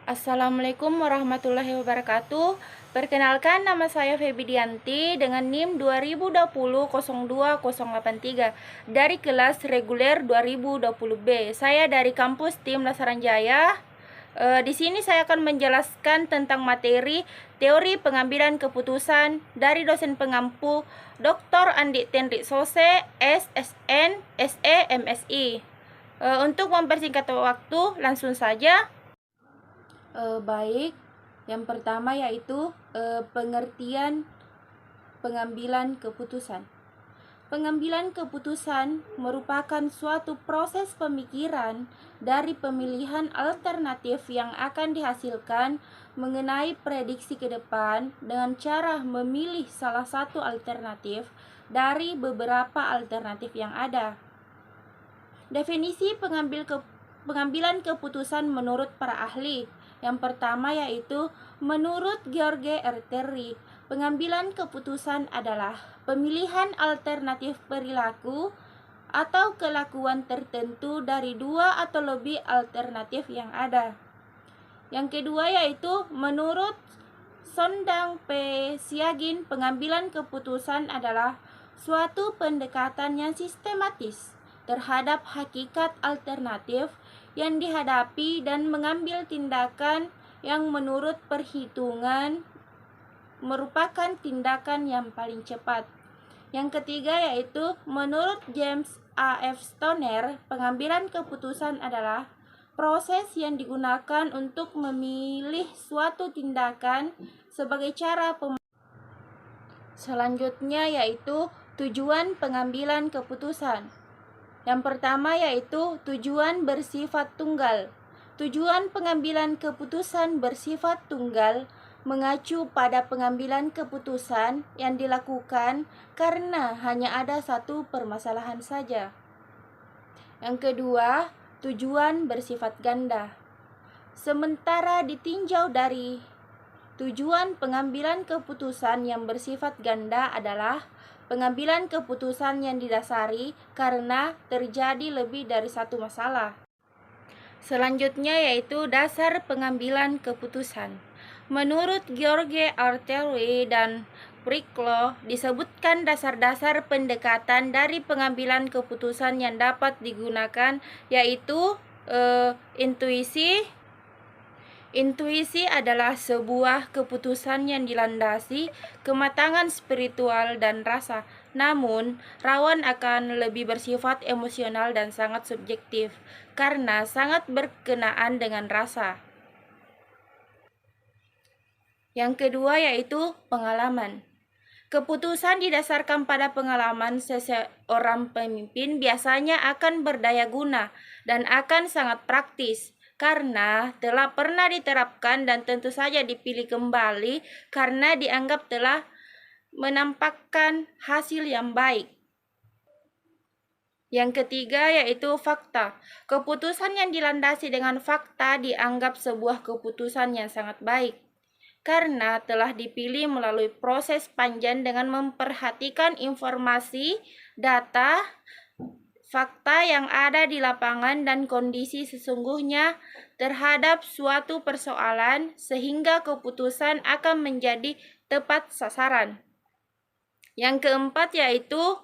Assalamualaikum warahmatullahi wabarakatuh. Perkenalkan, nama saya Febi Dianti dengan NIM 2020-02083 dari kelas reguler 2020B. Saya dari kampus Tim Lasaran Jaya. Di sini saya akan menjelaskan tentang materi teori pengambilan keputusan dari dosen pengampu Dr. Andi Tenrik Sose, SSN, SE, MSI. Untuk mempersingkat waktu, langsung saja. Baik, yang pertama yaitu pengertian pengambilan keputusan. Pengambilan keputusan merupakan suatu proses pemikiran dari pemilihan alternatif yang akan dihasilkan mengenai prediksi ke depan dengan cara memilih salah satu alternatif dari beberapa alternatif yang ada. Definisi pengambilan keputusan menurut para ahli. Yang pertama yaitu menurut George R. Terry, pengambilan keputusan adalah pemilihan alternatif perilaku atau kelakuan tertentu dari dua atau lebih alternatif yang ada. Yang kedua yaitu menurut Sondang P. Siagin, pengambilan keputusan adalah suatu pendekatan yang sistematis terhadap hakikat alternatif yang dihadapi dan mengambil tindakan yang menurut perhitungan merupakan tindakan yang paling cepat. Yang ketiga yaitu menurut James A. F. Stoner, pengambilan keputusan adalah proses yang digunakan untuk memilih suatu tindakan sebagai cara Selanjutnya yaitu tujuan pengambilan keputusan. Yang pertama yaitu tujuan bersifat tunggal. Tujuan pengambilan keputusan bersifat tunggal mengacu pada pengambilan keputusan yang dilakukan karena hanya ada satu permasalahan saja. Yang kedua, tujuan bersifat ganda. Sementara ditinjau dari tujuan pengambilan keputusan yang bersifat ganda adalah pengambilan keputusan yang didasari karena terjadi lebih dari satu masalah. Selanjutnya yaitu dasar pengambilan keputusan. Menurut George R. Terry dan Pricklo, disebutkan dasar-dasar pendekatan dari pengambilan keputusan yang dapat digunakan yaitu intuisi. Intuisi adalah sebuah keputusan yang dilandasi kematangan spiritual dan rasa, namun rawan akan lebih bersifat emosional dan sangat subjektif karena sangat berkenaan dengan rasa. Yang kedua yaitu pengalaman. Keputusan didasarkan pada pengalaman seseorang pemimpin biasanya akan berdaya guna dan akan sangat praktis karena telah pernah diterapkan dan tentu saja dipilih kembali karena dianggap telah menampakkan hasil yang baik. Yang ketiga yaitu fakta. Keputusan yang dilandasi dengan fakta dianggap sebuah keputusan yang sangat baik karena telah dipilih melalui proses panjang dengan memperhatikan informasi, data, fakta yang ada di lapangan dan kondisi sesungguhnya terhadap suatu persoalan sehingga keputusan akan menjadi tepat sasaran. Yang keempat yaitu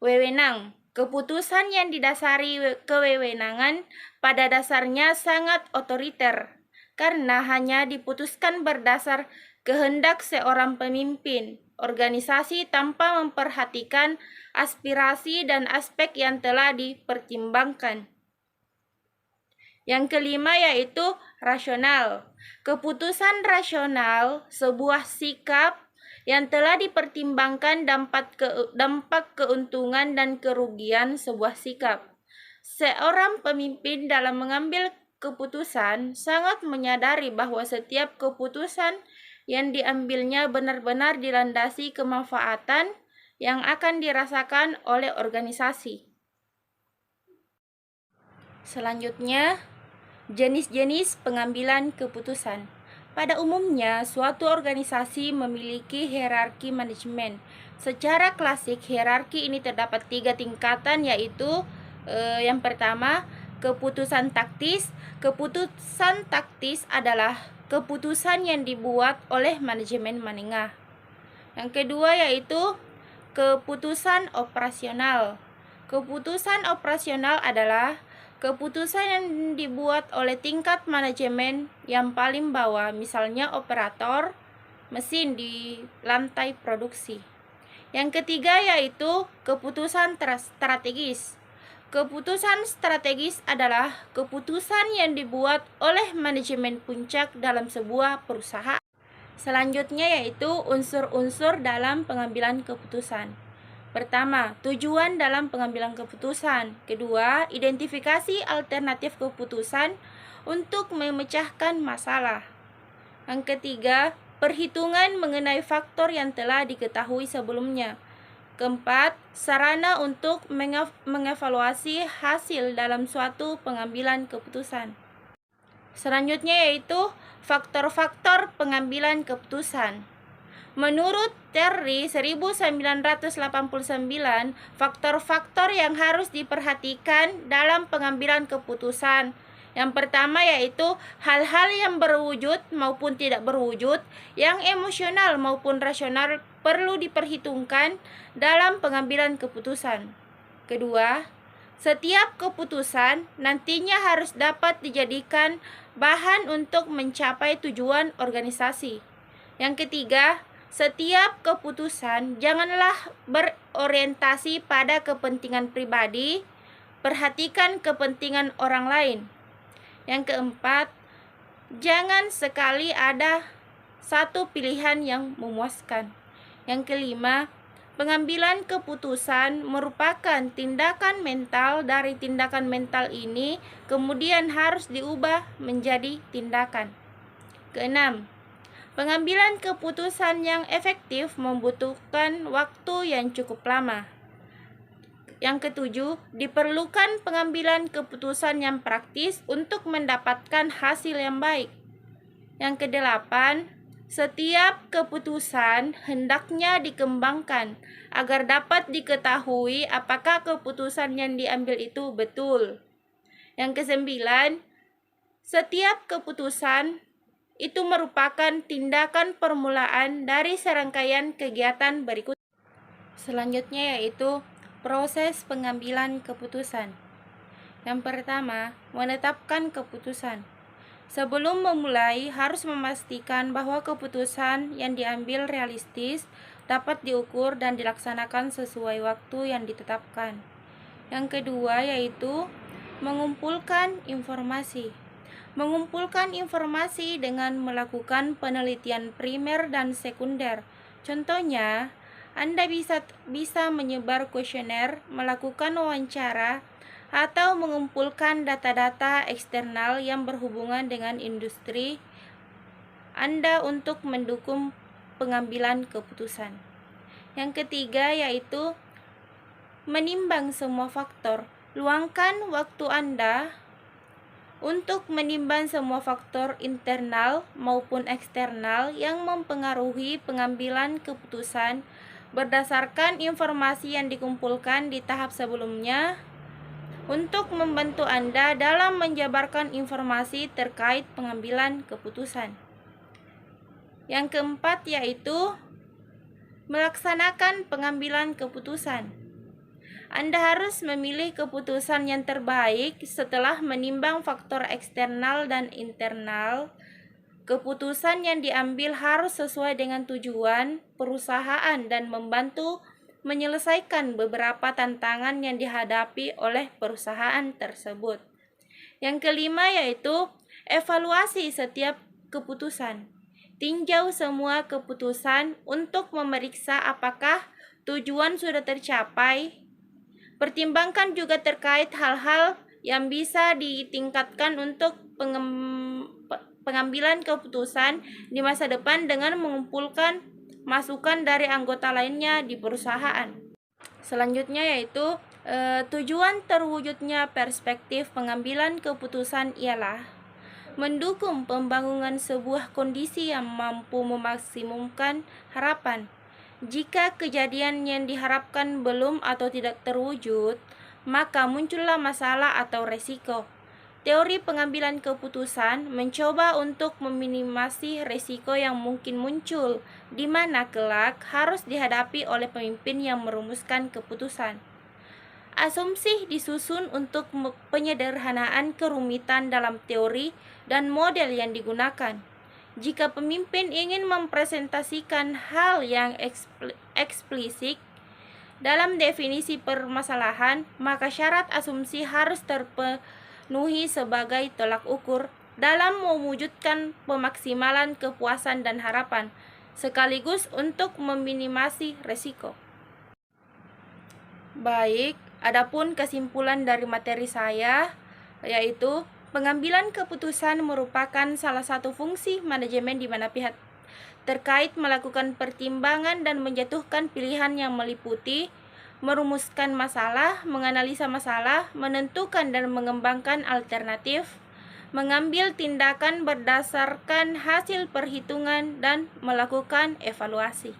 wewenang. Keputusan yang didasari kewewenangan pada dasarnya sangat otoriter karena hanya diputuskan berdasar kehendak seorang pemimpin organisasi tanpa memperhatikan aspirasi dan aspek yang telah dipertimbangkan. Yang kelima yaitu rasional. Keputusan rasional sebuah sikap yang telah dipertimbangkan dampak keuntungan dan kerugian sebuah sikap. Seorang pemimpin dalam mengambil keputusan sangat menyadari bahwa setiap keputusan yang diambilnya benar-benar dilandasi kemanfaatan yang akan dirasakan oleh organisasi. Selanjutnya, jenis-jenis pengambilan keputusan. Pada umumnya, suatu organisasi memiliki hierarki manajemen. Secara klasik, hierarki ini terdapat 3 tingkatan yaitu yang pertama, keputusan taktis. Keputusan taktis adalah keputusan yang dibuat oleh manajemen menengah. Yang kedua yaitu keputusan operasional. Keputusan operasional adalah keputusan yang dibuat oleh tingkat manajemen yang paling bawah, misalnya operator mesin di lantai produksi. Yang ketiga yaitu keputusan strategis. Keputusan strategis adalah keputusan yang dibuat oleh manajemen puncak dalam sebuah perusahaan. Selanjutnya yaitu unsur-unsur dalam pengambilan keputusan. Pertama, tujuan dalam pengambilan keputusan. Kedua, identifikasi alternatif keputusan untuk memecahkan masalah. Yang ketiga, perhitungan mengenai faktor yang telah diketahui sebelumnya. Keempat, sarana untuk mengevaluasi hasil dalam suatu pengambilan keputusan. Selanjutnya yaitu faktor-faktor pengambilan keputusan. Menurut Terry 1989, faktor-faktor yang harus diperhatikan dalam pengambilan keputusan. Yang pertama yaitu hal-hal yang berwujud maupun tidak berwujud, yang emosional maupun rasional perlu diperhitungkan dalam pengambilan keputusan. Kedua, setiap keputusan nantinya harus dapat dijadikan bahan untuk mencapai tujuan organisasi. Yang ketiga, setiap keputusan janganlah berorientasi pada kepentingan pribadi, perhatikan kepentingan orang lain. Yang keempat, jangan sekali ada satu pilihan yang memuaskan. Yang kelima, pengambilan keputusan merupakan tindakan mental. Dari tindakan mental ini kemudian harus diubah menjadi tindakan. Keenam, pengambilan keputusan yang efektif membutuhkan waktu yang cukup lama. Yang ketujuh, diperlukan pengambilan keputusan yang praktis untuk mendapatkan hasil yang baik. Yang kedelapan, setiap keputusan hendaknya dikembangkan agar dapat diketahui apakah keputusan yang diambil itu betul. Yang kesembilan, setiap keputusan itu merupakan tindakan permulaan dari serangkaian kegiatan berikut. Selanjutnya yaitu proses pengambilan keputusan. Yang pertama, menetapkan keputusan. Sebelum memulai, harus memastikan bahwa keputusan yang diambil realistis, dapat diukur dan dilaksanakan sesuai waktu yang ditetapkan. Yang kedua yaitu mengumpulkan informasi. Mengumpulkan informasi dengan melakukan penelitian primer dan sekunder. Contohnya, Anda bisa menyebar kuesioner, melakukan wawancara, atau mengumpulkan data-data eksternal yang berhubungan dengan industri Anda untuk mendukung pengambilan keputusan. Yang ketiga yaitu menimbang semua faktor. Luangkan waktu Anda untuk menimbang semua faktor internal maupun eksternal yang mempengaruhi pengambilan keputusan berdasarkan informasi yang dikumpulkan di tahap sebelumnya untuk membantu Anda dalam menjabarkan informasi terkait pengambilan keputusan. Yang keempat yaitu melaksanakan pengambilan keputusan. Anda harus memilih keputusan yang terbaik setelah menimbang faktor eksternal dan internal. Keputusan yang diambil harus sesuai dengan tujuan perusahaan dan membantu menyelesaikan beberapa tantangan yang dihadapi oleh perusahaan tersebut. Yang kelima yaitu evaluasi setiap keputusan. Tinjau semua keputusan untuk memeriksa apakah tujuan sudah tercapai. Pertimbangkan juga terkait hal-hal yang bisa ditingkatkan untuk pengambilan keputusan di masa depan dengan mengumpulkan masukan dari anggota lainnya di perusahaan. Selanjutnya yaitu tujuan terwujudnya perspektif pengambilan keputusan ialah mendukung pembangunan sebuah kondisi yang mampu memaksimumkan harapan. Jika kejadian yang diharapkan belum atau tidak terwujud, maka muncullah masalah atau resiko. Teori pengambilan keputusan mencoba untuk meminimasi resiko yang mungkin muncul, di mana kelak harus dihadapi oleh pemimpin yang merumuskan keputusan. Asumsi disusun untuk penyederhanaan kerumitan dalam teori dan model yang digunakan. Jika pemimpin ingin mempresentasikan hal yang eksplisit dalam definisi permasalahan, maka syarat asumsi harus terpenuhi sebagai tolak ukur dalam mewujudkan pemaksimalan kepuasan dan harapan, sekaligus untuk meminimasi resiko. Baik, adapun kesimpulan dari materi saya yaitu pengambilan keputusan merupakan salah satu fungsi manajemen di mana pihak terkait melakukan pertimbangan dan menjatuhkan pilihan yang meliputi merumuskan masalah, menganalisa masalah, menentukan dan mengembangkan alternatif, mengambil tindakan berdasarkan hasil perhitungan, dan melakukan evaluasi.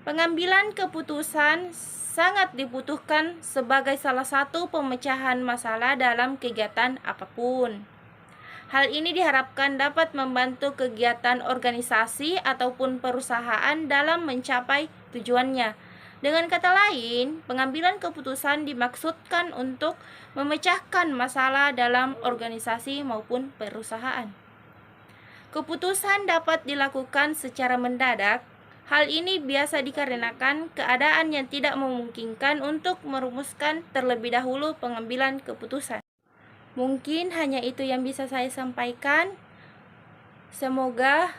Pengambilan keputusan sangat dibutuhkan sebagai salah satu pemecahan masalah dalam kegiatan apapun. Hal ini diharapkan dapat membantu kegiatan organisasi ataupun perusahaan dalam mencapai tujuannya. Dengan kata lain, pengambilan keputusan dimaksudkan untuk memecahkan masalah dalam organisasi maupun perusahaan. Keputusan dapat dilakukan secara mendadak. Hal ini biasa dikarenakan keadaan yang tidak memungkinkan untuk merumuskan terlebih dahulu pengambilan keputusan. Mungkin hanya itu yang bisa saya sampaikan. Semoga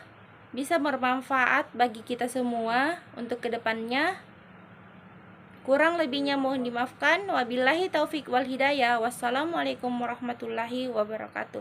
bisa bermanfaat bagi kita semua untuk kedepannya. Kurang lebihnya mohon dimaafkan. Wabillahi taufik wal hidayah. Wassalamualaikum warahmatullahi wabarakatuh.